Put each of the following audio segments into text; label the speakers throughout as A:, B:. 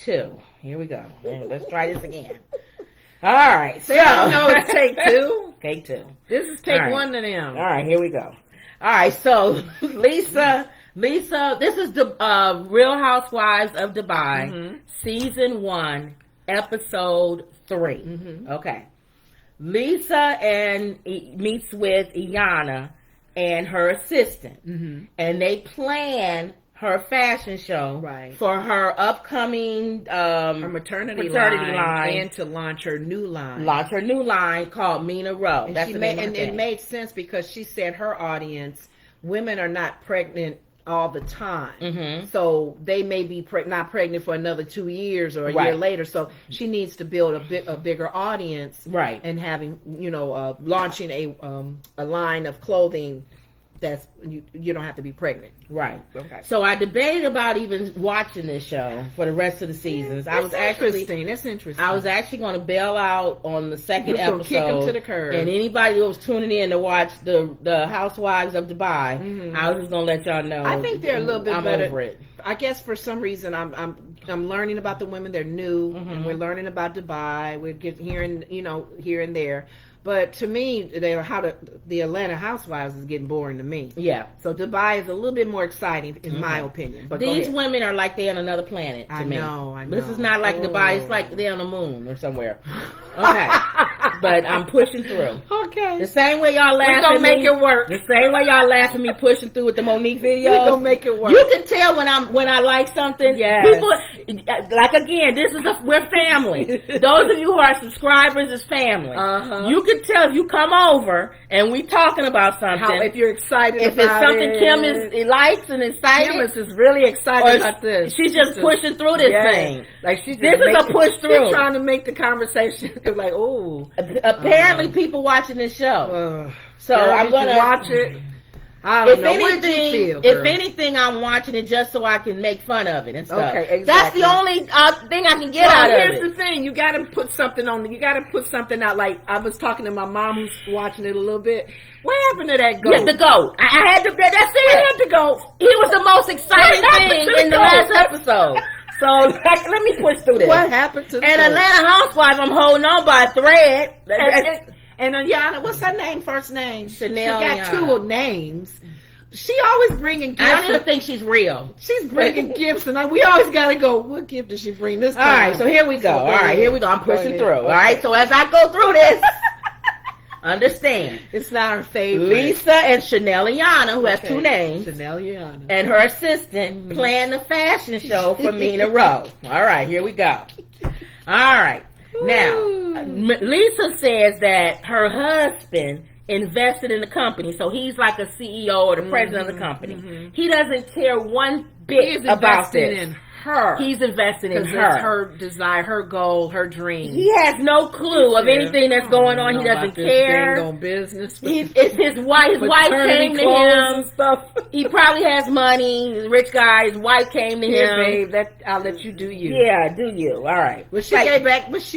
A: 2. Here we go. Let's try this again. All right. So
B: no, it's take 2.
A: Take 2.
B: This is take
A: All right.
B: 1 to them.
A: All right, here we go. All right, so Lisa, this is the Real Housewives of Dubai, season 1, episode 3. Okay. Lisa meets with Ayana and her assistant, and they plan her fashion show for her upcoming
B: her maternity line, and to launch her new line.
A: Called Mina Rowe.
B: And it made sense because she said her audience, women are not pregnant all the time, so they may be not pregnant for another 2 years or a year later. So she needs to build a bigger audience, and having launching a line of clothing that's you don't have to be pregnant.
A: Right. Okay. So I debated about even watching this show for the rest of the seasons. That's interesting. I was actually going to bail out on the second episode.
B: Kick them to the curb.
A: And anybody who was tuning in to watch the Housewives of Dubai, I was just going to let y'all know.
B: I think they're a little bit
A: I'm
B: better.
A: Over it.
B: I guess for some reason I'm learning about the women. They're new, and we're learning about Dubai. We're hearing here and there. But to me, the Atlanta Housewives is getting boring to me.
A: Yeah.
B: So Dubai is a little bit more exciting, in my opinion. But
A: these women are like they're on another planet to me.
B: I know.
A: This is not like Dubai. It's like they're on the moon or somewhere. Okay. But I'm pushing through.
B: Okay.
A: The same way y'all laugh at me.
B: We're going to make it work.
A: The same way y'all laugh at me pushing through with the Monique videos.
B: We're going to make it work.
A: You can tell when I like something.
B: Yes.
A: People, like again, we're family. Those of you who are subscribers is family. You can tell if you come over and we talking about something.
B: If you're excited
A: if it's something Kim likes and excited.
B: Kim is really excited about this.
A: She's just pushing through this thing.
B: Like this
A: is a push through.
B: She's trying to make the conversation like, oh.
A: Apparently people watching this show. So I'm going to
B: watch it. I don't know. What did you feel, girl?
A: If anything, I'm watching it just so I can make fun of it and stuff.
B: Okay, exactly.
A: That's the only thing I can get out of it.
B: Here's the thing. You got to put something on. You got to put something out. Like, I was talking to my mom who's watching it a little bit. What happened to that goat?
A: Yeah, the goat. I had to. That's it.
B: I had to go.
A: He was the most exciting thing in the last episode. So let me push through this.
B: What happened to
A: Atlanta Housewives? I'm holding on by a thread.
B: And Ayana, what's her name? First name?
A: Chanel.
B: She got 2 names. She always bringing gifts.
A: I don't even think she's real.
B: She's bringing gifts, and we always got to go, what gift did she bring this time?
A: All right, so here we go. I'm pushing through. All right, so as I go through this, understand.
B: It's not her favorite.
A: Lisa and Chanel Ayana, who has 2 names.
B: Chanel Ayana.
A: And her assistant plan the fashion show for Mina Rowe. All right, here we go. All right. Now, Lisa says that her husband invested in the company, so he's like a CEO or the president of the company. He doesn't care one bit about this.
B: In her.
A: He's investing in her.
B: It's her desire, her goal, her dream.
A: He has no clue of anything that's going on. He doesn't care.
B: Business.
A: It's his wife. His wife came to him.
B: Stuff.
A: He probably has money. He's a rich guy. His wife came to him.
B: Babe, I'll let you do you.
A: Yeah, do you. All right.
B: But she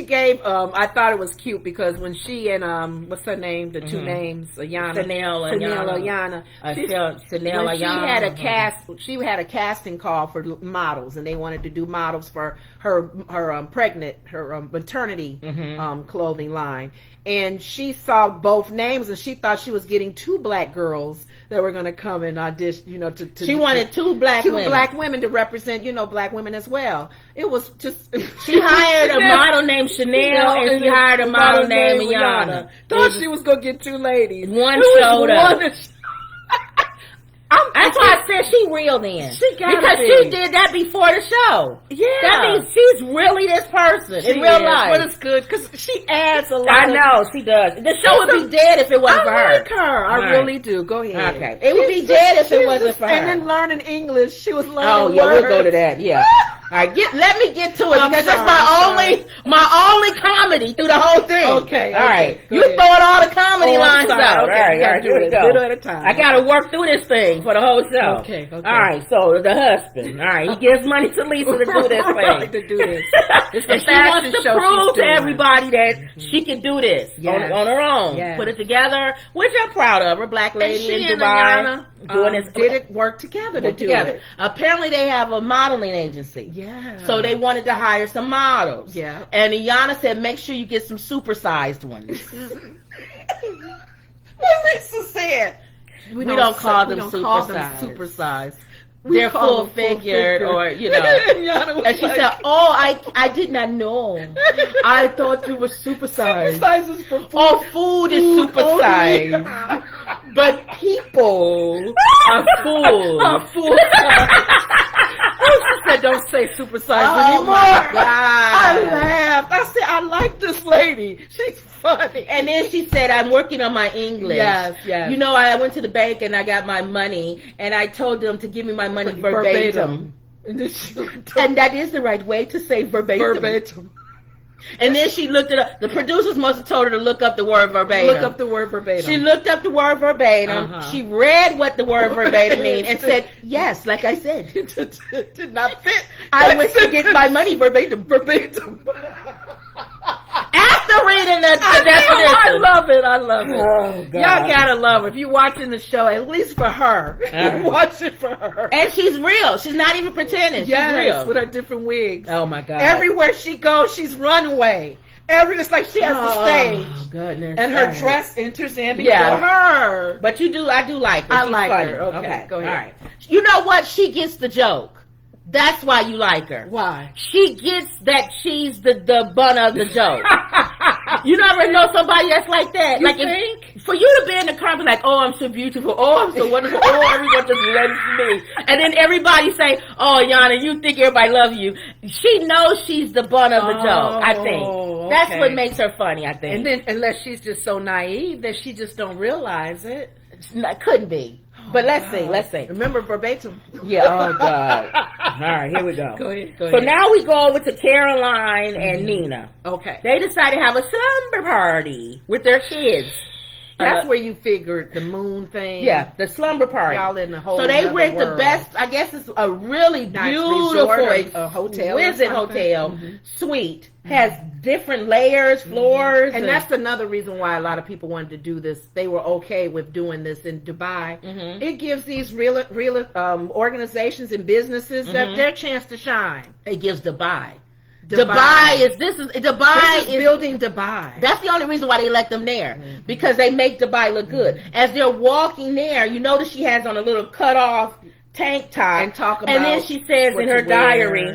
B: gave I thought it was cute because when she and what's her name? The 2 names, Ayana.
A: Chanel Ayana.
B: She had a casting call for models, and they wanted to do models for her maternity clothing line. And she saw both names, and she thought she was getting 2 black girls that were going to come and audition.
A: She wanted 2 black
B: women to represent, black women as well. It was just
A: she hired a model named Chanel, and she hired a model named Ayana.
B: Thought she was going to get 2 ladies.
A: One showed up. That's why I said she real then. She did that before the show.
B: Yeah.
A: That means she's really this person in real life.
B: But it's good because she adds a lot.
A: I know, she does. The show would be dead if it wasn't for her.
B: I like her. I really do. Go ahead.
A: Okay. It would be dead if it wasn't for her.
B: And then learning English. She was learning
A: words. We'll go to that. Yeah. All right, let me get to it because that's my only comedy through the whole thing.
B: Okay.
A: All right. You throwing all the comedy lines out. All right. Here we go.
B: Do it at a time.
A: I got to work through this thing. thing for the whole show.
B: Okay.
A: All right, so the husband. All right, he gives money to Lisa to do this thing.
B: To do this. It's
A: And she wants to prove to everybody that she can do this on her own.
B: Yes.
A: Put it together, which I'm proud of. Her black lady in Dubai doing this.
B: Did it work together to do it?
A: Apparently, they have a modeling agency.
B: Yeah.
A: So they wanted to hire some models.
B: Yeah.
A: And Ayana said, make sure you get some supersized ones.
B: What Lisa said.
A: We don't call them supersized. They're
B: call
A: full
B: them
A: figured, or and she
B: like,
A: said, "Oh, I did not know. I thought you were supersized.
B: Supersizes for food.
A: Oh, food is supersized, but people are full."
B: She said, "Don't say supersized anymore."
A: My God.
B: I laughed. I said, "I like this lady. She's funny."
A: And then she said, "I'm working on my English."
B: Yes.
A: You know, I went to the bank and I got my money, and I told them to give me my money verbatim. And that is the right way to say verbatim. And then she looked it up. The producers must have told her to look up the word verbatim.
B: Look up the word verbatim.
A: She looked up the word verbatim. She read what the word verbatim means and said, yes, like I said.
B: It did not fit.
A: I went to get my money verbatim. After reading the definition.
B: I love it.
A: Oh, God.
B: Y'all gotta love her. If you're watching the show, at least for her. Watch it for her.
A: And she's real. She's not even pretending. She's real.
B: With her different wigs.
A: Oh, my God.
B: Everywhere she goes, she's runaway. It's like she has the stage.
A: Oh, goodness.
B: And her dress enters in before her.
A: But I do like her.
B: I
A: She's
B: like
A: funny.
B: her. Okay, go ahead.
A: All right. You know what? She gets the joke. That's why you like her.
B: Why?
A: She gets that she's the butt of the joke. You never know somebody that's like that.
B: You
A: like
B: think?
A: For you to be in the car and be like, oh, I'm so beautiful. Oh, I'm so wonderful. Oh, everyone just loves me. And then everybody say, oh, Yana, you think everybody loves you. She knows she's the butt of the joke, I think.
B: Okay.
A: That's what makes her funny, I think.
B: And then, unless she's just so naive that she just don't realize it.
A: Couldn't be. But let's see.
B: Remember verbatim.
A: Yeah, oh, God. All right, here we go.
B: Go ahead.
A: So now we go over to Caroline and Nina.
B: Okay.
A: They decided to have a slumber party with their kids.
B: That's where you figured the moon thing.
A: Yeah, the slumber party.
B: Y'all in the whole
A: So they rent
B: world.
A: the best, I guess it's a really
B: Nice
A: beautiful
B: resort or a hotel
A: exquisite hotel suite. Has different layers, floors.
B: And that's another reason why a lot of people wanted to do this. They were okay with doing this in Dubai. It gives these real organizations and businesses their chance to shine.
A: It gives Dubai is
B: building Dubai.
A: That's the only reason why they let them there, because they make Dubai look good. As they're walking there, you notice she has on a little cut off tank top, and then she says in her diary,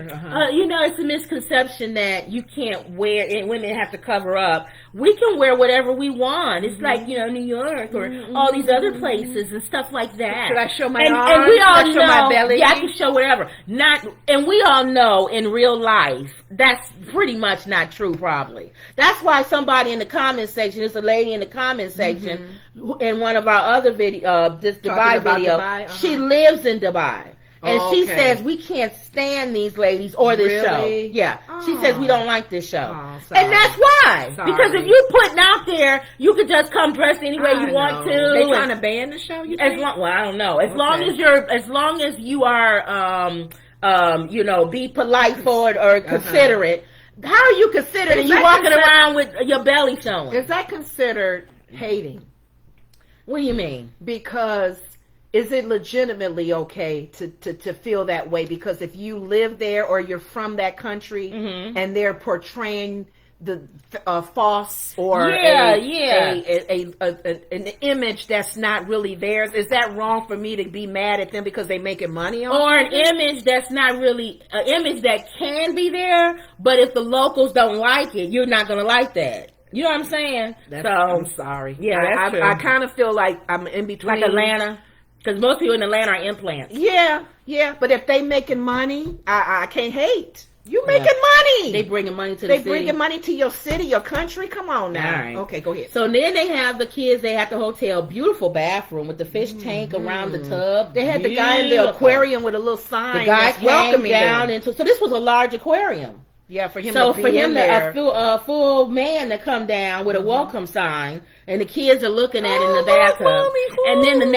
A: you know, it's a misconception that you can't wear, and women have to cover up. We can wear whatever we want. It's like, you know, New York or all these other places and stuff like that.
B: Should I show my
A: arms?
B: And we all know, show my belly?
A: Yeah, I can show whatever. And we all know in real life that's pretty much not true. Probably that's why somebody in the comment section, there's a lady in the comment section in one of our other video, this Dubai video. She lives in Dubai. And she says, we can't stand these ladies or this show. Yeah. She says, we don't like this show. And that's why. Because if you putting out there, you could just come dressed any way you want to.
B: They trying to ban the show, you think?
A: Well, I don't know. As long as you are, you know, be polite for it or considerate. How are you considered and you walking around with your belly showing?
B: Is that considered hating?
A: What do you mean?
B: Because is it legitimately okay to feel that way? Because if you live there or you're from that country and they're portraying the false or an image that's not really theirs, is that wrong for me to be mad at them because they making money on
A: or an image that's not really an image that can be there, but if the locals don't like it, you're not going to like that. You know what I'm saying?
B: I'm sorry.
A: Yeah, that's true.
B: I kind of feel like I'm in between.
A: Like Atlanta. Because most people in Atlanta are implants.
B: Yeah. But if they making money, I can't hate. You making money.
A: They bringing money to the city.
B: They bringing money to your city, your country. Come on now.
A: All right.
B: Okay, go ahead.
A: So then they have the kids. They have the hotel. Beautiful bathroom with the fish tank around the tub.
B: They had the guy in the aquarium with a little sign.
A: The guy came down into. So this was a large aquarium.
B: Yeah, for him
A: so
B: to
A: for
B: be
A: him
B: in
A: to
B: there.
A: a full man to come down with a welcome sign, and the kids are looking at it in the bathtub.
B: Mommy,
A: and then the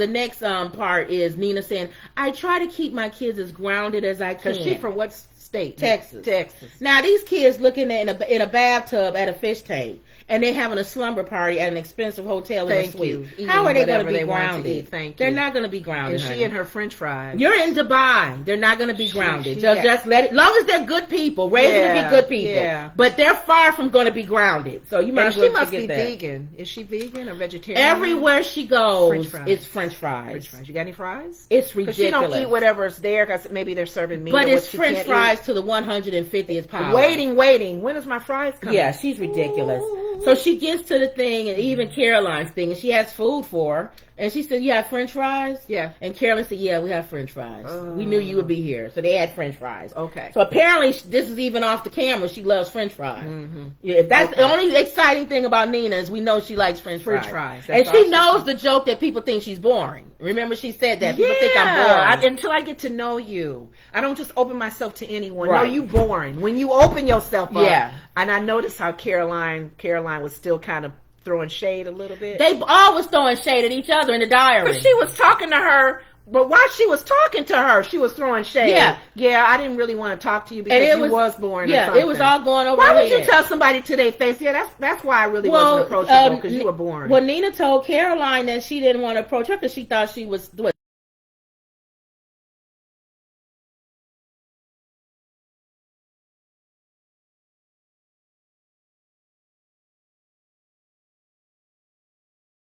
A: next part is Nina saying, "I try to keep my kids as grounded as I can."
B: Because she from what state?
A: Texas.
B: Texas.
A: Now these kids looking at in a bathtub at a fish tank, and they're having a slumber party at an expensive hotel in a suite. How are they going to be grounded? They're not going to be grounded.
B: And she and her French fries.
A: You're in Dubai. They're not going to be grounded. Just let it. Long as they're good people, raised to be good people. Yeah. But they're far from going to be grounded. So you might as well
B: she must be
A: that.
B: vegan. Is she vegan or vegetarian?
A: Everywhere she goes, it's French fries.
B: French fries. You got any fries?
A: It's ridiculous.
B: She don't eat whatever's there because maybe they're serving meat.
A: But it's French fries to the 150th power.
B: Waiting. When is my fries coming?
A: Yeah, she's ridiculous. Ooh. So she gets to the thing, and even Caroline's thing, and she has food for her. And she said, "You have French fries?" Yeah. And Caroline said, "Yeah, we have French fries. We knew you would be here." So they had French fries. Okay. So apparently, this is even off the camera. She loves French fries. Mm-hmm. Yeah, that's the only exciting thing about Nina is we know she likes French fries. And she knows the joke that people think she's boring. Remember, she said that. People think I'm boring.
B: Until I get to know you. I don't just open myself to anyone. Right. No, you boring. When you open yourself up. And I noticed how Caroline was still kind of throwing shade a little bit.
A: They always throwing shade at each other in the diary.
B: But she was talking to her. But while she was talking to her, she was throwing shade. Yeah, I didn't really want to talk to you because you was boring.
A: Yeah, it was all going over.
B: Why would you tell somebody to their face? Yeah, that's why I really wasn't approachable because you were boring.
A: Well, Nina told Caroline that she didn't want to approach her because she thought she was.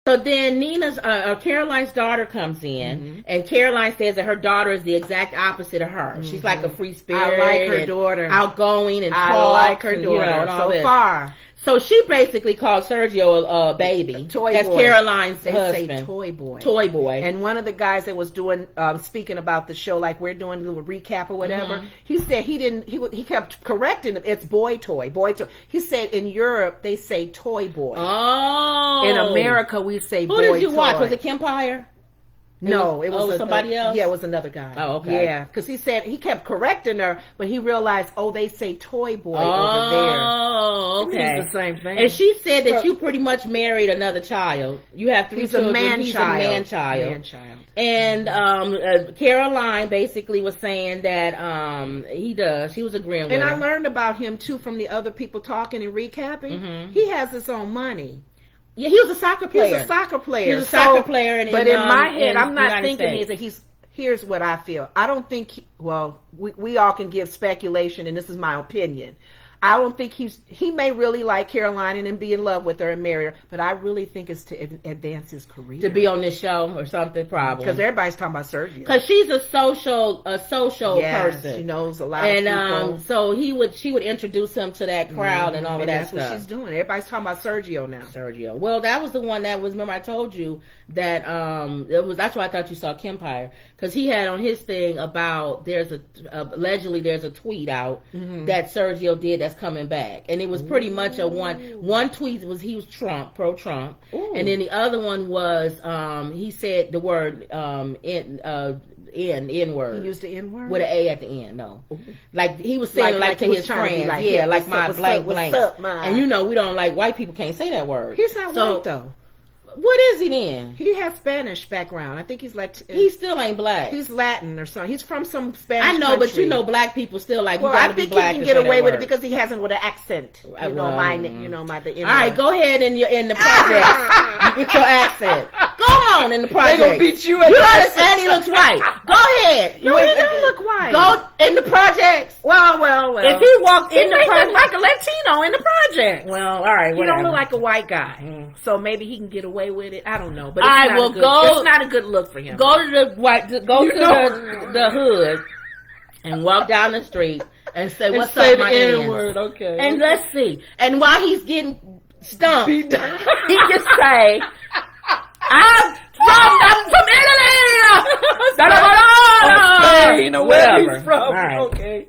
A: So then Caroline's daughter comes in, and Caroline says that her daughter is the exact opposite of her. She's like a free spirit.
B: I like her daughter.
A: Outgoing and
B: I like her daughter so far.
A: So she basically called Sergio a baby.
B: Toy
A: That's
B: boy.
A: Caroline's
B: husband.
A: Say
B: toy boy.
A: Toy boy.
B: And one of the guys that was doing, speaking about the show, like we're doing a little recap or whatever, he said he kept correcting it. It's boy toy. He said in Europe, they say toy boy.
A: Oh.
B: In America, we say boy toy.
A: Who did you watch? Was it Kempire?
B: No, it was
A: somebody else.
B: Yeah, it was another guy.
A: Oh, okay.
B: Yeah, because he said he kept correcting her, but he realized, they say toy boy over there.
A: Oh, okay.
B: It's the same thing.
A: And she said that you pretty much married another child. You have 3 children.
B: He's a man child.
A: And Caroline basically was saying that he does. She was agreeing with
B: him. And
A: her.
B: I learned about him too from the other people talking and recapping. He has his own money.
A: Yeah, he was a soccer player.
B: He was a soccer player.
A: But
B: in my head, I'm not thinking here's what I feel. I don't think, we all can give speculation, and this is my opinion. I don't think he may really like Caroline and be in love with her and marry her, but I really think it's to advance his career.
A: To be on this show or something, probably.
B: Because everybody's talking about Sergio.
A: Because she's a social person.
B: She knows a lot of people.
A: And so she would introduce him to that crowd and all of that stuff.
B: That's what she's doing. Everybody's talking about Sergio now.
A: Sergio. Well, that was the one that was, remember I told you that that's why I thought you saw Kempire. Because he had on his thing about allegedly there's a tweet out that Sergio did that's coming back, and it was pretty much a one tweet was he was pro Trump, and then the other one was he said the word N word.
B: He used the N word
A: with an A at the end. No, like he was saying like to his friends, like my blank. And we don't like white people can't say that word.
B: He's not white though.
A: What is he then?
B: He has Spanish background. I think he's like
A: he still ain't black.
B: He's Latin or something. He's from some Spanish.
A: I know,
B: country.
A: But black people still like.
B: Well, I think he can get away with it because he hasn't with an accent. The All right,
A: go ahead in the project. You get your accent. Go on in the project.
B: They gonna beat you.
A: You understand? He looks white. Go ahead.
B: No, he don't look white.
A: Go in the projects.
B: Well.
A: If he walked in the project
B: like a Latino in the project.
A: Well, all right.
B: He don't look like a white guy, so maybe he can get away with it. I don't know, but
A: it's
B: not a good look for him.
A: Go to the hood and walk down the street and say what's up, my
B: N-word, okay.
A: And let's see. And while he's getting stumped, he can say, I'm from Italy.
B: Where he's from? Right. Okay,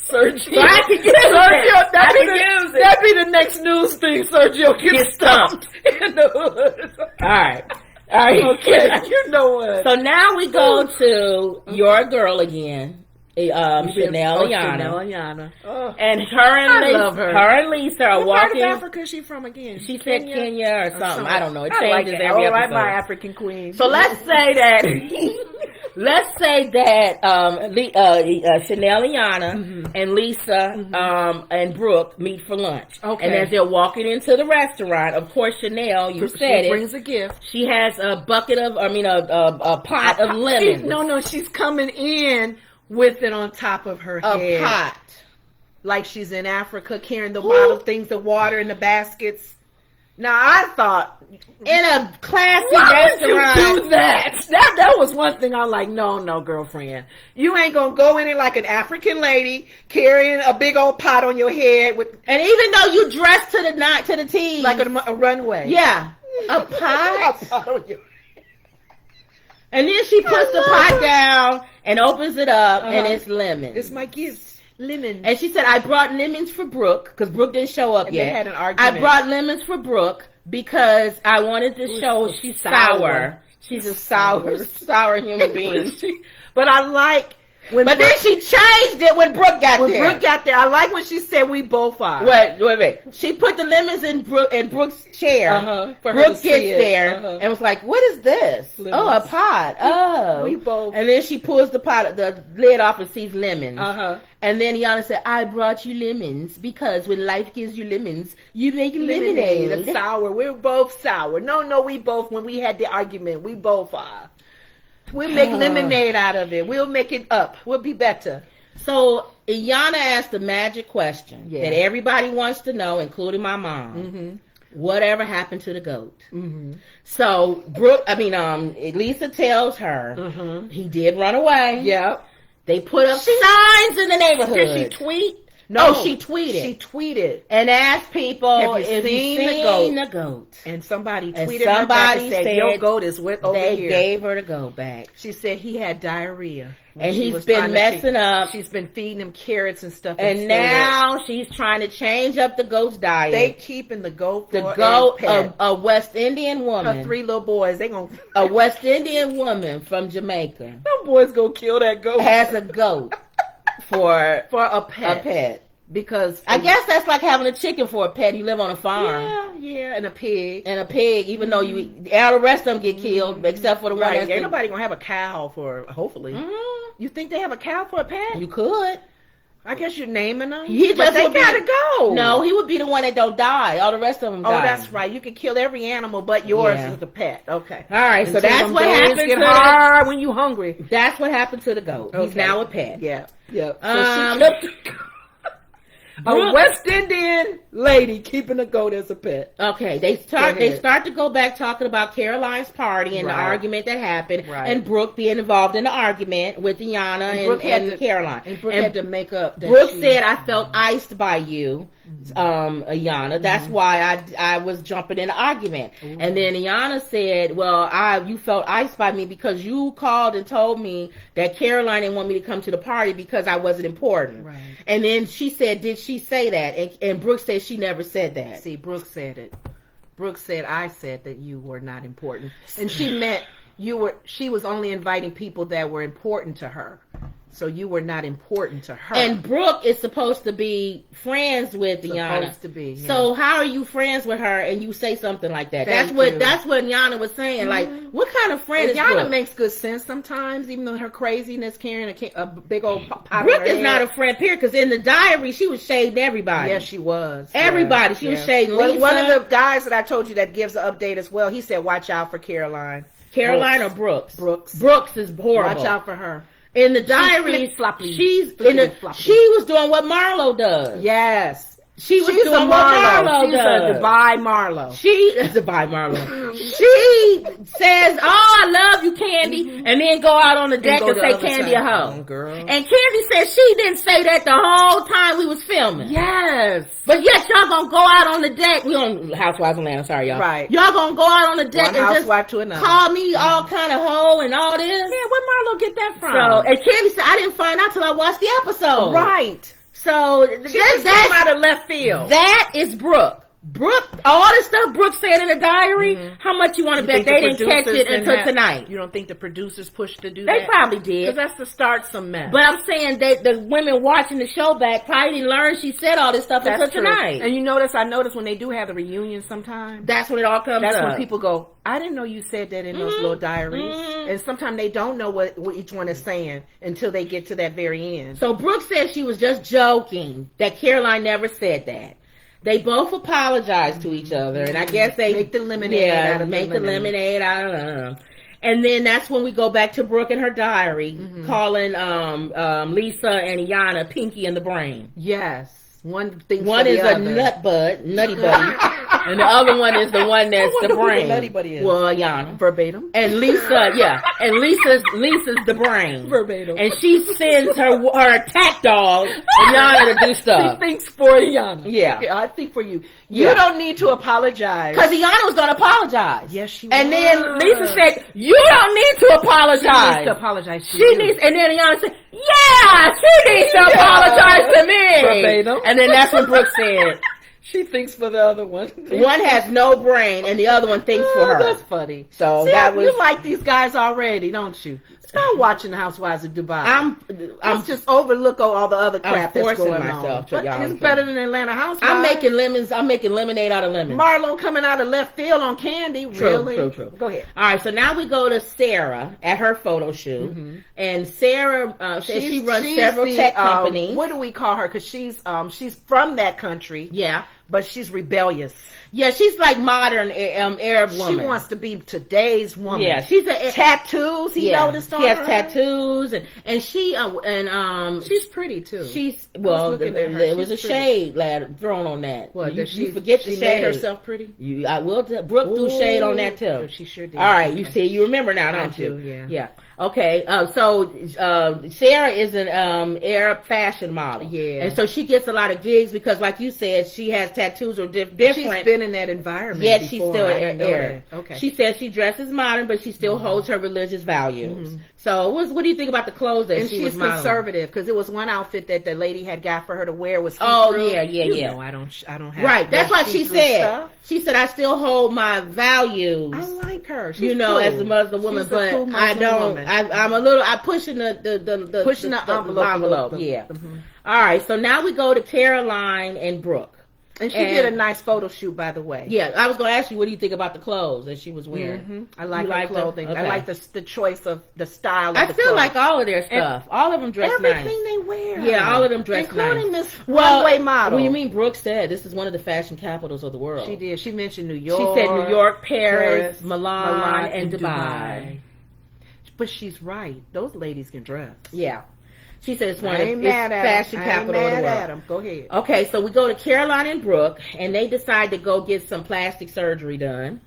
B: Sergio.
A: So I can get Sergio.
B: That'd be the next news thing. Sergio gets stumped in the hood.
A: All right.
B: Okay, you know what?
A: So now we go to your girl again, Chanel
B: Ayana. Oh.
A: And her
B: love her.
A: Her and Lisa are
B: What
A: walking.
B: part of Africa is she from again?
A: She said Kenya or something. I don't know. It
B: I
A: changes
B: like
A: every episode.
B: All right, my African queen.
A: So let's say that Chanel, Ayana, and Lisa and Brooke meet for lunch. Okay. And as they're walking into the restaurant, of course, Chanel, you said it,
B: brings a gift.
A: She has a bucket of, a pot of lemons.
B: No, she's coming in with it on top of her head.
A: A pot.
B: Like she's in Africa carrying the bottle things of water in the baskets. Now, I thought,
A: in a classy
B: restaurant,
A: would you
B: do that? That was one thing I'm like, no, girlfriend. You ain't going to go in there like an African lady carrying a big old pot on your head.
A: And even though you dress to the T.
B: Like a runway.
A: Yeah. A pot?
B: A pot on your head.
A: And then she puts the pot down and opens it up, and it's lemon.
B: It's my gift. Lemons.
A: And she said, I brought lemons for Brooke, because Brooke didn't show up yet.
B: They had an argument.
A: I brought lemons for Brooke because I wanted to show she's sour. She's a sour human being.
B: But I like
A: when But then she changed it when Brooke got there.
B: Brooke got there. I like when she said we both are.
A: Wait. She put the lemons in Brooke's chair. Brooke gets there and was like, what is this? Lemons. Oh, a pot. Oh.
B: We both.
A: And then she pulls the lid off and sees lemons. And then Ayana said, I brought you lemons because when life gives you lemons, you make lemonade.
B: It's sour. We're both sour. No, we both, when we had the argument, we both are. We'll make lemonade out of it. We'll make it up. We'll be better.
A: So Ayana asked the magic question that everybody wants to know, including my mom. Whatever happened to the goat? So Lisa tells her he did run away.
B: Yep.
A: They put up signs in the neighborhood.
B: Did she tweet?
A: No, she tweeted.
B: She tweeted
A: and asked people
B: if
A: you've seen the goat.
B: And somebody tweeted her back and said, your goat is over here.
A: They gave her the goat back.
B: She said he had diarrhea.
A: And he's been messing up.
B: She's been feeding him carrots and stuff.
A: And now she's trying to change up the goat's diet.
B: They keeping the goat for
A: the goat, a West Indian woman.
B: Her 3 little boys.
A: A West Indian woman from Jamaica.
B: Them boys gonna kill that goat.
A: Has a goat for
B: a pet. Because
A: I guess that's like having a chicken for a pet. You live on a farm.
B: Yeah, and a pig.
A: Even though all the rest of them get killed, except for the one that's...
B: Ain't nobody gonna have a cow hopefully. You think they have a cow for a pet?
A: You could.
B: I guess you're naming them.
A: But
B: they gotta go.
A: No, he would be the one that don't die. All the rest of them die.
B: Oh, that's right. You can kill every animal but yours as a pet. Okay.
A: All right, so that's what happened to
B: hard when you hungry.
A: That's what happened to the goat. Okay. He's now a pet.
B: Yeah.
A: So
B: a West Indian lady keeping a goat as a pet.
A: Okay, they start to go back talking about Caroline's party and the argument that happened, and Brooke being involved in the argument with Ayana and Caroline.
B: And Brooke had to make up.
A: Brooke said, "I felt iced by you, Ayana. That's why I was jumping in the argument." And then Ayana said, "Well, you felt iced by me because you called and told me that Caroline didn't want me to come to the party because I wasn't important."
B: Right.
A: And then she said, "Did she say that?" And Brooke said she never said that.
B: See, Brooke said it. Brooke said, I said that you were not important. And she meant she was only inviting people that were important to her. So you were not important to her.
A: And Brooke is supposed to be friends with Ayana.
B: Supposed to be. Yeah.
A: So how are you friends with her and you say something like that? That's what Ayana was saying. Like, what kind of friend is Brooke?
B: Ayana makes good sense sometimes, even though her craziness carrying a big old pot.
A: Brooke is not a friend, period, because in the diary, she was shading everybody.
B: Yes, she was.
A: Everybody. She was shading Lisa.
B: One of the guys that I told you that gives an update as well, he said, watch out for Caroline.
A: Caroline or Brooks?
B: Brooks.
A: Brooks is horrible.
B: Watch out for her.
A: In the diary, she was doing what Marlo does.
B: Yes.
A: She's doing what Marlo does.
B: She's a Dubai Marlo.
A: She is a Dubai Marlo. She says, "Oh, I love you, Candy," and then go out on the deck and say Candy a hoe.
B: Girl.
A: And Candy said she didn't say that the whole time we was filming.
B: Yes.
A: But yet y'all gonna go out on the deck. We on Housewives of Atlanta, sorry y'all.
B: Right.
A: Y'all gonna go out on the deck and just call me all kind of hoe and all this.
B: Yeah, where Marlo get that from?
A: So, and Candy said, I didn't find out till I watched the episode.
B: Right.
A: So
B: she just came out of left field.
A: That is Brooke. Brooke, all the stuff Brooke said in the diary, how much you want to bet they didn't catch it until tonight?
B: You don't think the producers pushed to do
A: that?
B: They
A: probably did.
B: Because that's to start some mess.
A: But I'm saying that the women watching the show back probably didn't learn she said all this stuff until tonight.
B: And I notice when they do have the reunion sometimes.
A: That's when it all comes up.
B: That's when people go, I didn't know you said that in those little diaries. And sometimes they don't know what each one is saying until they get to that very end.
A: So Brooke said she was just joking, that Caroline never said that. They both apologized to each other, and I guess they
B: make the lemonade out of
A: make the lemonade out of. And then that's when we go back to Brooke and her diary, calling Lisa and Ayana Pinky in the brain.
B: Yes. One is
A: a nutty buddy, and the other one is the one that's the brain.
B: Nutty buddy is.
A: Well, Ayana.
B: Verbatim.
A: And Lisa, and Lisa's the brain.
B: Verbatim.
A: And she sends her attack dog Ayana to do stuff.
B: She thinks for Ayana.
A: Yeah.
B: I think for you. You don't need to apologize.
A: Because Ayana was going to apologize.
B: Yes, she was.
A: And then Lisa said, you don't need to apologize.
B: She needs to apologize to
A: you. And then Ayana said, yeah, she needs to apologize to me.
B: Verbatim.
A: And then that's when Brooke said,
B: she thinks for the other one.
A: One has no brain, and the other one thinks for her.
B: That's funny.
A: So
B: you like these guys already, don't you? Start watching the Housewives of Dubai. I'm just overlook all the other crap that's going on. But it's better than Atlanta Housewives.
A: I'm making lemonade out of lemons.
B: Marlo coming out of left field on Candy. Really?
A: True.
B: Go ahead.
A: All right, so now we go to Sarah at her photo shoot, and Sarah says she runs several tech companies.
B: What do we call her? Because she's from that country.
A: Yeah.
B: But she's rebellious.
A: Yeah, she's like modern Arab woman.
B: She wants to be today's woman.
A: Yeah, she's
B: tattoos. He noticed on her.
A: She has tattoos, and she
B: she's pretty too.
A: There was a shade thrown on that.
B: What?
A: You forget the shade.
B: Made herself pretty.
A: Brooke threw shade on that too.
B: She sure did.
A: All right, you remember now, don't you?
B: Yeah.
A: Okay, so Sarah is an Arab fashion model.
B: Yeah.
A: And so she gets a lot of gigs because, like you said, she has tattoos or different.
B: She's been in that environment
A: Yet
B: before.
A: she's still Arab.
B: Okay.
A: She says she dresses modern, but she still holds her religious values. So what do you think about the clothes that she was modeling?
B: And she's conservative because it was one outfit that the lady had got for her to wear was
A: yeah.
B: No, I don't have.
A: Right, that's what she said. Stuff. She said, I still hold my values.
B: I like her. She's
A: as a Muslim woman, but cool I don't. I'm a little. I'm pushing the envelope. Yeah. All right. So now we go to Caroline and Brooke.
B: And she did a nice photo shoot, by the way.
A: Yeah, I was going to ask you, what do you think about the clothes that she was wearing?
B: I like her clothing. Okay. I like the choice of the style of the clothes.
A: I feel like all of their stuff. All of them dress nice.
B: Everything they wear.
A: Yeah, all of them dress
B: including
A: nice.
B: This runway model.
A: Well, you mean Brooke said this is one of the fashion capitals of the world.
B: She did. She mentioned New York.
A: She said New York, Paris, Milan, and Dubai.
B: But she's right. Those ladies can dress.
A: Yeah. She said it's one of the fashion capital of the world.
B: Go ahead.
A: Okay, so we go to Caroline and Brooke, and they decide to go get some plastic surgery done.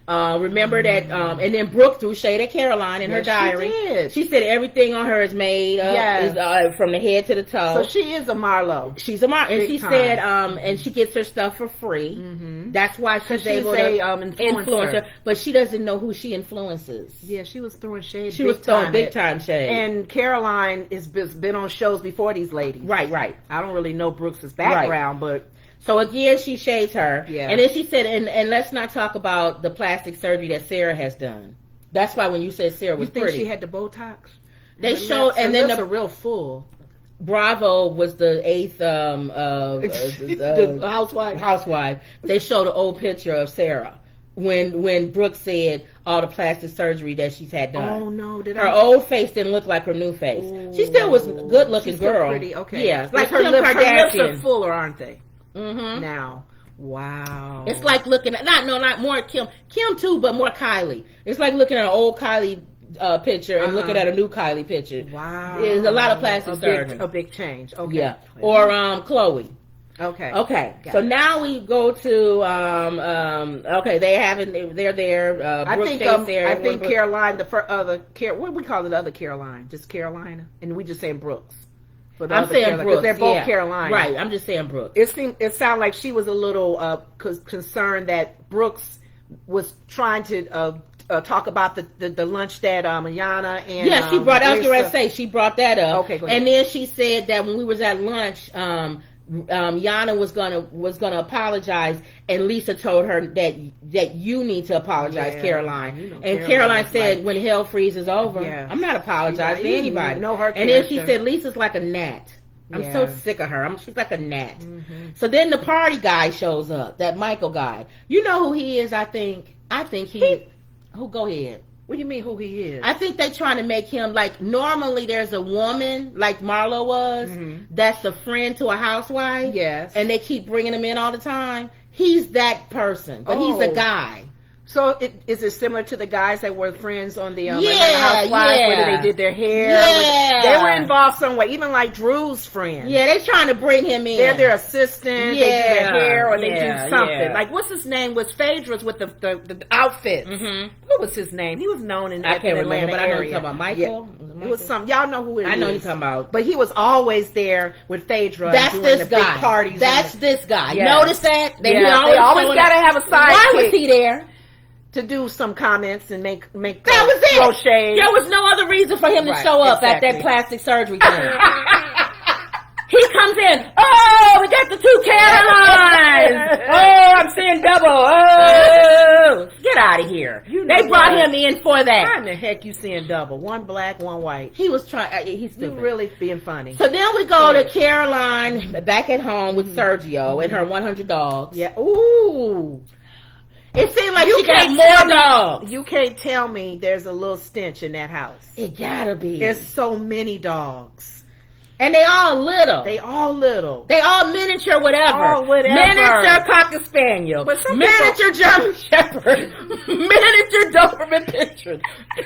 A: Remember that, and then Brooke threw shade at Caroline in her diary. She said everything on her is made up, from the head to the toe.
B: So she is a Marlo.
A: She's a Marlo. And she said, and she gets her stuff for free. That's why she's able to influence her. But she doesn't know who she influences.
B: Yeah, she was throwing shade.
A: She was throwing big time shade.
B: And Caroline has been on shows before these ladies.
A: Right.
B: I don't really know Brooke's background, but...
A: So again, she shades her.
B: Yeah.
A: And then she said, and let's not talk about the plastic surgery that Sarah has done. That's why when you said Sarah was pretty.
B: You think she had the Botox?
A: They showed, and then
B: the real full.
A: Bravo was the 8th
B: the
A: housewife. They showed an old picture of Sarah when Brooke said all the plastic surgery that she's had done.
B: Oh no!
A: Her old face didn't look like her new face. Ooh. She still was a good-looking girl.
B: Pretty, okay.
A: Yeah,
B: like
A: her lips
B: are fuller, aren't they?
A: Mm-hmm.
B: Now, wow.
A: It's like looking at not more Kim too, but more Kylie. It's like looking at an old Kylie picture and looking at a new Kylie picture.
B: Wow,
A: there's a lot of plastic surgery.
B: A big change. Okay.
A: Yeah, or Chloe.
B: Okay.
A: So now we go to they're there.
B: I think Caroline, what do we call it? The other Caroline, just Carolina, and we just saying Brooks.
A: I'm saying Brooks because
B: they're both Carolina,
A: right? I'm just saying Brooks.
B: It sounded like she was a little concerned that Brooks was trying to talk about the lunch that Ayana and
A: she brought. I was going to say she brought that up.
B: Okay, go ahead.
A: And then she said that when we was at lunch, Yana was gonna apologize, and Lisa told her that you need to apologize, Caroline. You know, and Caroline said, like, when hell freezes over, I'm not apologizing to anybody.
B: Know her
A: and then she said, Lisa's like a gnat. I'm so sick of her. She's like a gnat. So then the party guy shows up, that Michael guy. You know who he is, I think he go ahead.
B: What do you mean who he is?
A: I think they're trying to make him like, normally there's a woman like Marlo was that's a friend to a housewife.
B: Yes.
A: And they keep bringing him in all the time. He's that person, but he's a guy.
B: So is it similar to the guys that were friends on the Housewives, where they did their hair?
A: Yeah.
B: They were involved some way, even like Drew's friend.
A: Yeah, they're trying to bring him in.
B: They're their assistant.
A: Yeah.
B: They do their hair or they do something.
A: Yeah.
B: Like, what's his name? Was Phaedra's with the outfits. What was his name? He was known in the Atlanta
A: remember, but
B: area.
A: I know you're talking about Michael.
B: Yeah. It was some. Y'all know who it is.
A: I know you're talking about.
B: But he was always there with Phaedra.
A: That's
B: doing
A: this
B: the
A: guy.
B: Big parties.
A: That's this guy.
B: Yes.
A: Notice that?
B: They always got to have a sidekick.
A: Why was he there?
B: To do some comments and make
A: that was it.
B: Throw shade.
A: There was no other reason for him to show up at that plastic surgery thing. He comes in. Oh, we got the two Carolines. Oh, I'm seeing double. Oh, get out of here. They brought him in for that.
B: How in the heck you seeing double? One black, one white.
A: He was trying. He's stupid.
B: You really being funny.
A: So then we go to Caroline back at home with Sergio and her 100 dogs.
B: Yeah. Ooh.
A: It seemed like she got more dogs.
B: You can't tell me there's a little stench in that house.
A: It gotta be.
B: There's so many dogs.
A: And they all little.
B: They all little.
A: They all miniature whatever. Miniature Cocker Spaniel. Miniature German Shepherd. Miniature Doberman Pinscher.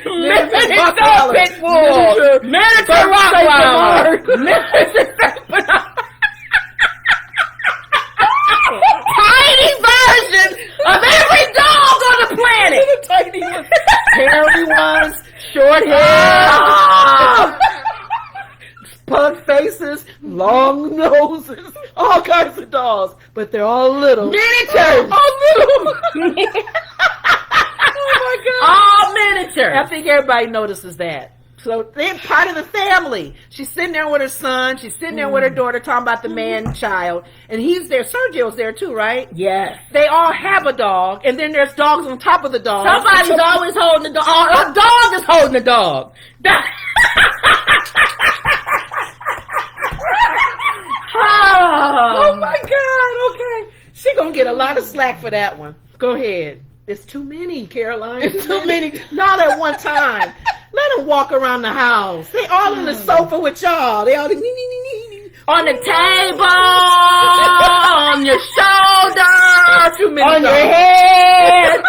A: Miniature Pit Bull. Miniature Rottweiler. Miniature Saint Bernard. Tiny version of every dog on the planet.
B: Tiny ones, hairy ones, short hair, pug faces, long noses, all kinds of dogs, but they're all little.
A: Miniatures.
B: All little. Oh my God.
A: All miniatures.
B: I think everybody notices that. So they're part of the family. She's sitting there with her son. She's sitting there with her daughter talking about the man-child. And he's there. Sergio's there too, right?
A: Yes.
B: They all have a dog. And then there's dogs on top of the dog.
A: Somebody's always holding the dog. A dog is holding the dog.
B: Oh my God. Okay. She gonna get a lot of slack for that one. Go ahead. It's too many, Caroline. It's too many. Not at one time. Let them walk around the house. They all on the sofa with y'all. They all
A: on the table, on your shoulder, on your head,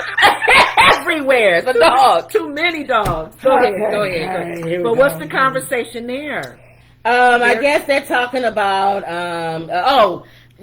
A: everywhere. The dog.
B: Too many dogs. Go ahead. But what's the conversation there?
A: I guess they're talking about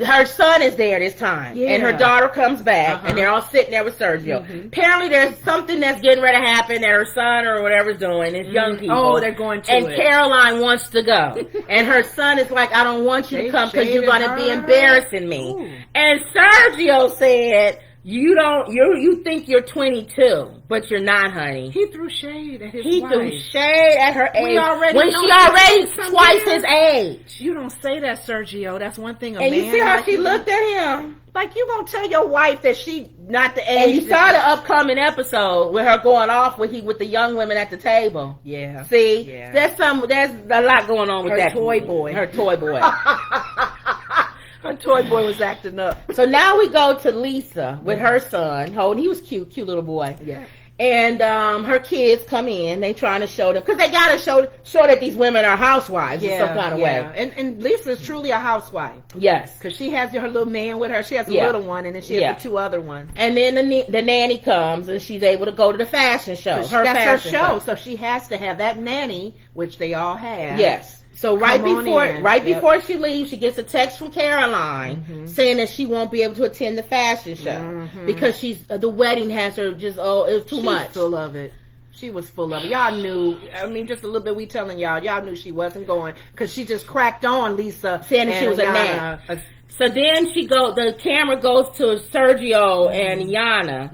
A: her son is there this time, and her daughter comes back, and they're all sitting there with Sergio. Apparently, there's something that's getting ready to happen that her son or whatever's doing. It's young people.
B: Oh, they're going to
A: and
B: it.
A: Caroline wants to go, and her son is like, "I don't want you to come because you're going to be embarrassing me." Ooh. And Sergio said, You think you're 22, but you're not, honey.
B: He threw shade at his wife.
A: He threw shade at her age when she
B: already
A: twice his age.
B: You don't say that, Sergio. That's one thing.
A: And you see how she looked at him?
B: Like, you gonna tell your wife that she not the age?
A: And you saw the upcoming episode with her going off with the young women at the table.
B: Yeah.
A: See, there's a lot going on with that
B: toy boy.
A: Her toy boy.
B: Her toy boy was acting up.
A: So now we go to Lisa with her son. He was cute little boy.
B: Yeah.
A: And her kids come in. They trying to show them because they gotta show that these women are housewives in some kind of way.
B: And Lisa's truly a housewife.
A: Yes,
B: because she has her little man with her. She has a little one, and then she has the two other ones.
A: And then the nanny comes, and she's able to go to the fashion show.
B: That's her show, so she has to have that nanny, which they all have.
A: Yes. So right before she leaves, she gets a text from Caroline saying that she won't be able to attend the fashion show because the wedding has her just it was too much.
B: Full of it. She was full of it. Y'all knew. I mean, just a little bit. We telling y'all knew she wasn't going because she just cracked on Lisa
A: saying that she was a nan. So then the camera goes to Sergio and Yana,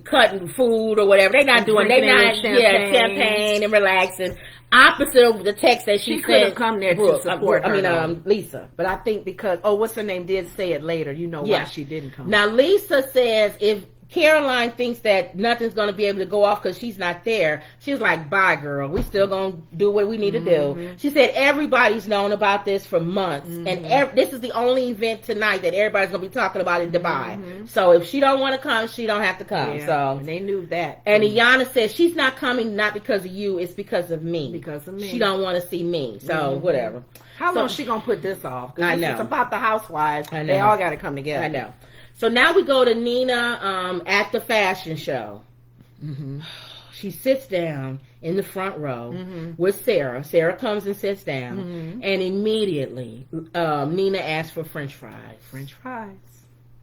A: cutting food or whatever. They're not doing, champagne and relaxing. opposite of the text that she
B: could have
A: said.
B: come there
A: Brooke,
B: to support her.
A: Lisa.
B: But I think because what's her name did say it later. You know why she didn't come.
A: Now Lisa says if Caroline thinks that nothing's going to be able to go off because she's not there, she's like, bye, girl. We still going to do what we need to do. She said everybody's known about this for months. And this is the only event tonight that everybody's going to be talking about in Dubai. So if she don't want to come, she don't have to come.
B: Yeah.
A: So
B: And they knew that.
A: And Ayana says she's not coming not because of you, it's because of me.
B: Because of me.
A: She don't want to see me. So whatever.
B: How long is she going to put this off?
A: I know.
B: It's about the housewives.
A: I know.
B: They all got to come together.
A: I know. So now we go to Nina at the fashion show. She sits down in the front row with Sarah. Sarah comes and sits down. And immediately Nina asks for French fries.
B: French fries.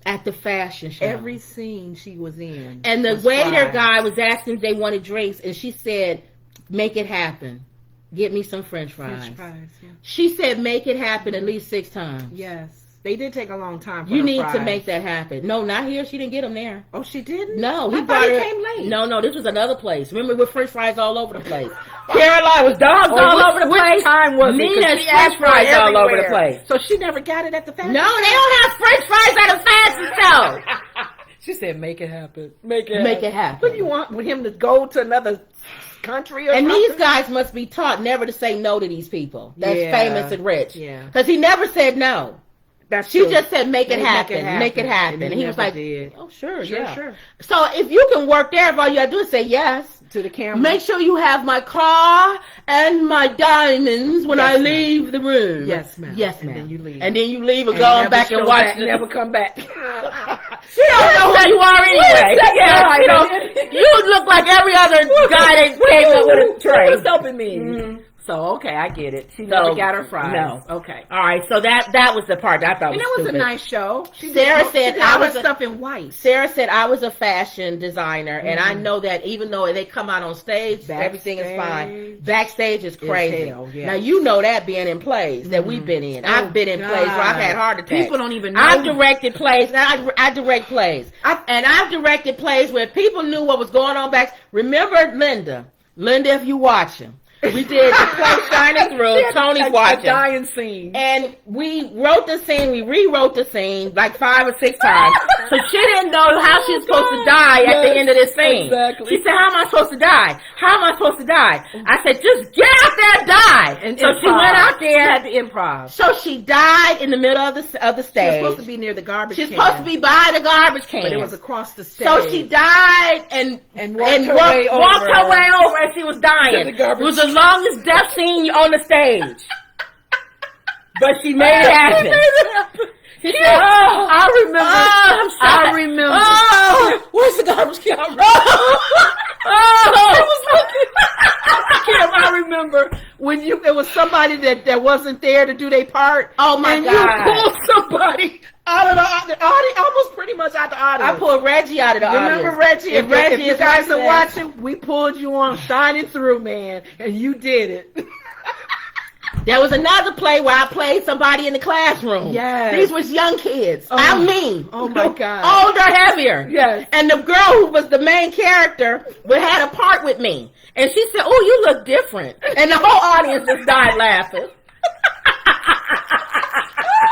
A: At the fashion show.
B: Every scene she was in.
A: And the waiter guy was asking if they wanted drinks. And she said, make it happen. Get me some French fries.
B: French fries, yeah.
A: She said make it happen at least 6 times.
B: Yes. They did take a long time for
A: You
B: the
A: need
B: fries.
A: to make that happen. No, not here. She didn't get them there.
B: Oh, she didn't?
A: No,
B: I thought he came late.
A: No, this was another place. Remember, with French fries all over the place. Caroline was dogs all over the place.
B: Which time was it? 'Cause
A: Nina's
B: she
A: French
B: asked for
A: fries
B: it
A: all over the
B: everywhere.
A: place.
B: So she never got it at the fashion
A: No, they don't have French fries at a fashion show.
B: She said, make it happen.
A: Make it happen.
B: What do you want with him to go to another country or
A: And
B: something?
A: these guys must be taught never to say no to these people that's famous and rich.
B: Yeah.
A: Because he never said no. She
B: true.
A: just said, make it happen. Make it happen.
B: And
A: And he was like,
B: did.
A: oh, sure.
B: Sure.
A: So if you can work there, if all you got to do is say yes.
B: To the camera.
A: Make sure you have my car and my diamonds when I leave the room.
B: Yes, ma'am.
A: Yes, ma'am.
B: And then you leave.
A: And then you leave and
B: And
A: go
B: never
A: back and
B: show
A: watch.
B: back, never come back.
A: She don't know who you are anyway. Yeah, you look like every other guy that came up with a tray.
B: What's helping me? So, okay, I get it. She never got her fries.
A: No.
B: Okay.
A: All right, so that was the part that I thought
B: And
A: was
B: it was
A: stupid.
B: a nice show.
A: Sarah said I was
B: stuff in white.
A: Sarah said I was a fashion designer, and I know that even though they come out on stage, everything is fine. Backstage is crazy.
B: hell, yes.
A: Now you know that being in plays that we've been in. I've been in plays where I've had heart attacks.
B: People don't even know.
A: I've directed plays. I direct plays, and I've directed plays where people knew what was going on back. Remember Linda? Linda, if you watching. We did the play Shining Through. Tony's watching.
B: A dying scene.
A: And we wrote the scene, we rewrote the scene like 5 or 6 times. So she didn't know how she was supposed to die at the end of this scene.
B: Exactly.
A: She said, how am I supposed to die? How am I supposed to die? I said, just get out there and die.
B: And
A: so she went out there.
B: She had to improv.
A: So she died in the middle of the stage.
B: She was supposed to be near the garbage can.
A: She's supposed to be by the garbage can.
B: But it was across the stage.
A: So she died and
B: walked her way over
A: as she was dying.
B: To the garbage
A: It was the longest death scene on the stage. But she made it happen. She said,
B: I remember. I remember.
A: Where's the garbage can?
B: Kim, I remember when it was somebody that wasn't there to do their part.
A: Oh my
B: and
A: God.
B: you pulled somebody out of the audience, almost pretty much out the audience.
A: I pulled Reggie out of the audience.
B: Remember Reggie? If you guys are
A: watching,
B: watching, we pulled you on Shining Through, man, and you did it.
A: there was another play where I played somebody in the classroom.
B: Yes.
A: These was young kids. I'm mean.
B: Oh my God.
A: Older, heavier.
B: Yes.
A: And the girl who was the main character had a part with me. And she said, oh, you look different. And the whole audience just died laughing.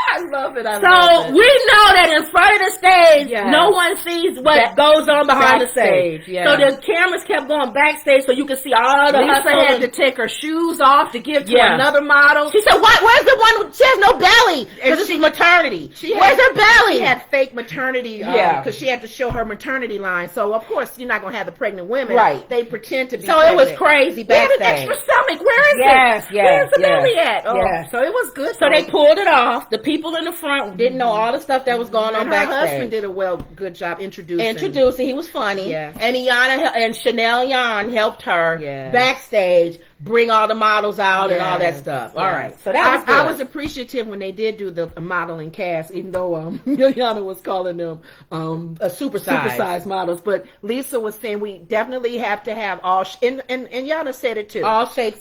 B: I love it.
A: So we know that in front of the stage, no one sees what goes on behind the stage.
B: Yes.
A: So the cameras kept going backstage so you could see all the
B: Lisa
A: hustle.
B: had to take her shoes off to give to another model.
A: She said, "What? Where's the one? She has no belly because this is maternity. Where's her belly?
B: She had fake maternity because she had to show her maternity line. So of course you're not gonna have the pregnant women.
A: Right.
B: They pretend to be.
A: So
B: pregnant.
A: It was crazy backstage.
B: Where's the extra stomach? Where is it? Where's the belly at? Oh, so it was good.
A: So they pulled it off. The people in the front didn't know all the stuff that was going on
B: and
A: backstage.
B: Her husband did a good job introducing.
A: He was funny.
B: Yes.
A: And Ayana and Chanel Yan helped her backstage bring all the models out and all that stuff. All right. So that was good.
B: I was appreciative when they did do the modeling cast, even though Ayana was calling them supersized models. But Lisa was saying we definitely have to have all and Yana said it too.
A: All shapes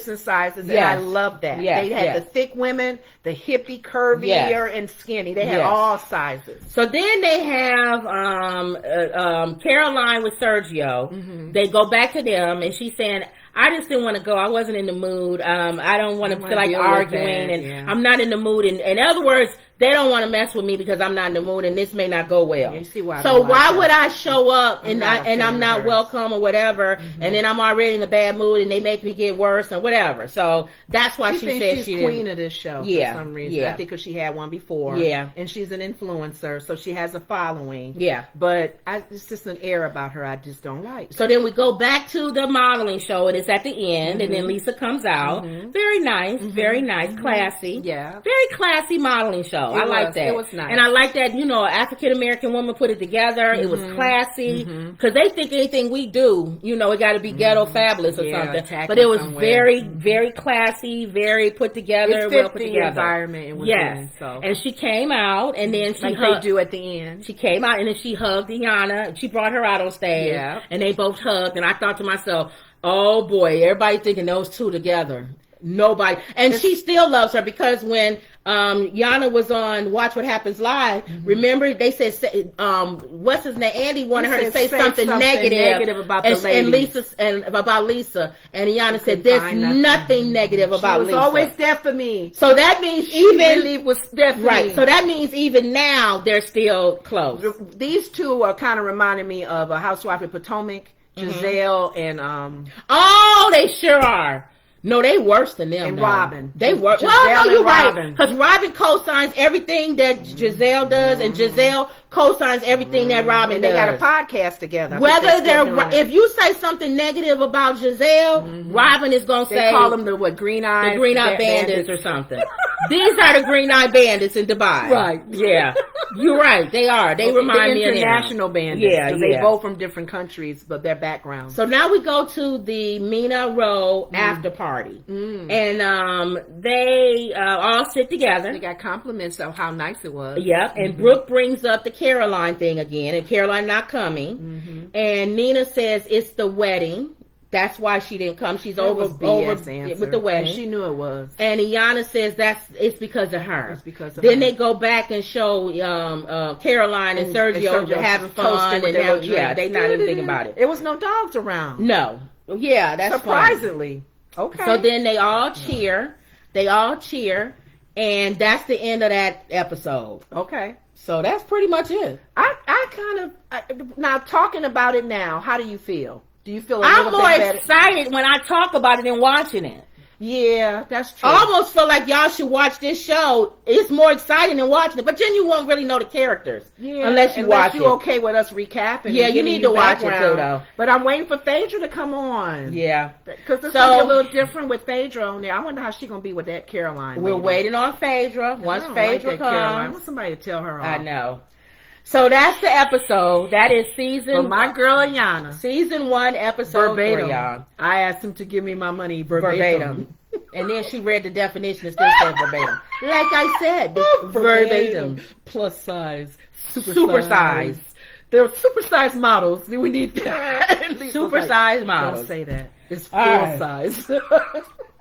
A: and
B: sizes.
A: Yes.
B: And I love that.
A: Yes.
B: They had the thick women, the hippie, curvier, and skinny. They had all sizes.
A: So then they have Caroline with Sergio. Mm-hmm. They go back to them, and she's saying, I just didn't want to go. I wasn't in the mood. I don't want to feel like
B: deal with
A: arguing,
B: that,
A: and
B: yeah.
A: I'm not in the mood. And in other words, they don't want to mess with me because I'm not in the mood, and this may not go well.
B: You see why I
A: So
B: don't like
A: why
B: her.
A: would I show up
B: I'm
A: and
B: not a
A: I'm
B: fan
A: not
B: of hers.
A: welcome or whatever, and then I'm already in a bad mood, and they make me get worse and whatever. So that's why she
B: thinks
A: said
B: she's
A: she
B: queen
A: didn't.
B: of this show
A: Yeah,
B: for some reason.
A: yeah.
B: I think because she had one before.
A: Yeah.
B: And she's an influencer, so she has a following.
A: Yeah.
B: But it's just an air about her I just don't like.
A: So then we go back to the modeling show, and it's at the end, and then Lisa comes out. Very nice, very nice, classy.
B: Yeah.
A: Very classy modeling show. I like that.
B: It was nice.
A: And I like that, African American woman put it together. It was classy. Because they think anything we do, it got to be ghetto fabulous or something.
B: tacky
A: But it was
B: somewhere.
A: very, very classy, very put together,
B: It fit
A: well put
B: the
A: together.
B: environment it was
A: Yes.
B: in, so.
A: And she came out, and then she
B: Like
A: hugged.
B: they do at the end.
A: She came out and then she hugged Ayana. She brought her out on stage,
B: Yeah.
A: and they both hugged. And I thought to myself, "Oh boy, everybody thinking those two together. Nobody." And she still loves her because when Yana was on Watch What Happens Live, remember they said, what's his name? Andy wanted her to say something negative
B: about
A: and,
B: the lady.
A: and Lisa and about Lisa, and Yana said, "There's
B: find
A: nothing negative about
B: She was
A: Lisa."
B: always there for me.
A: So that means
B: She
A: even
B: really was there for
A: right.
B: me.
A: So that means even now they're still close.
B: These two are kind of reminding me of a Housewife of Potomac, Giselle and
A: Oh, they sure are. No, they worse than them.
B: And
A: though.
B: Robin.
A: They worse.
B: Giselle
A: Well, no,
B: and
A: you're right.
B: Robin.
A: Because Robin co-signs everything that Giselle does, and Giselle co-signs everything that Robin
B: and they
A: does.
B: got a podcast together. I think
A: Whether
B: still
A: they're,
B: doing it.
A: if you say something negative about Giselle, Robin is gonna
B: They
A: say
B: call them the Green Eyed
A: the Green Eyed Bandits or something. These are the Green Eyed Bandits in Dubai.
B: Right.
A: Yeah. You're right. They are. They remind me of them.
B: international bandits.
A: Yeah,
B: 'cause
A: yeah.
B: They both from different countries, but their backgrounds.
A: So now we go to the Mina Rowe after party, and they all sit together.
B: They got compliments of how nice it was.
A: Yep, and Brooke brings up the Caroline thing again, and Caroline not coming, and Nina says it's the wedding. That's why she didn't come. She's
B: That
A: over
B: was BS answer.
A: with the wedding.
B: And she knew it was.
A: And Ayana says it's because of her.
B: It's because of
A: then
B: her.
A: they go back and show Caroline and Sergio having fun
B: toasting with
A: and
B: their
A: having, yeah, they not even thinking about it.
B: It was no dogs around.
A: No, yeah, that's
B: surprisingly. Okay.
A: So then they all cheer. They all cheer, and that's the end of that episode.
B: Okay.
A: So that's pretty much it.
B: I kind of now talking about it now. How do you feel? Do you feel a
A: I'm
B: little
A: more
B: bit better?
A: excited when I talk about it than watching it.
B: Yeah, that's true.
A: I almost feel like y'all should watch this show. It's more exciting than watching it, but then you won't really know the characters unless you watch it.
B: You're okay with us recapping.
A: Yeah,
B: and
A: you
B: giving
A: need to watch it
B: background.
A: too, though.
B: But I'm waiting for Phaedra to come on.
A: Yeah.
B: Because it's
A: So-
B: gonna be a little different with Phaedra on there. I wonder how she's gonna be with that Caroline.
A: We're
B: lady.
A: waiting on Phaedra. Once
B: I don't like
A: Phaedra
B: that Caroline. I
A: comes,
B: want somebody to tell her off.
A: I know. So that's the episode. That is season.
B: But my girl Ayana,
A: Season 1, episode 3,
B: verbatim.
A: y'all.
B: I asked him to give me my money verbatim.
A: Verbatim. And then she read the definition and still said verbatim. Like I said, verbatim.
B: Plus size.
A: Super size.
B: They're super size models. We need that.
A: Super size models.
B: Don't say that. It's full
A: All right.
B: size.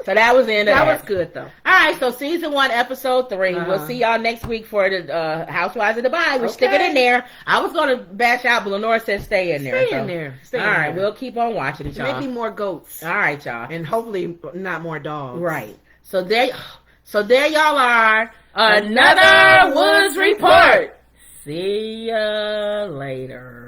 A: So that was the end of that.
B: That was good though.
A: All right, so season 1, episode 3.
B: Uh-huh.
A: We'll see y'all next week for the Housewives of Dubai. We're sticking
B: Okay.
A: in there. I was going to bash out, but Lenore said stay in there.
B: Stay in there. Stay
A: all
B: in
A: right,
B: there.
A: we'll keep on watching it, y'all.
B: Maybe more goats.
A: All right, y'all.
B: And hopefully not more dogs.
A: Right. So there y'all are. Another Woods Report. See ya later.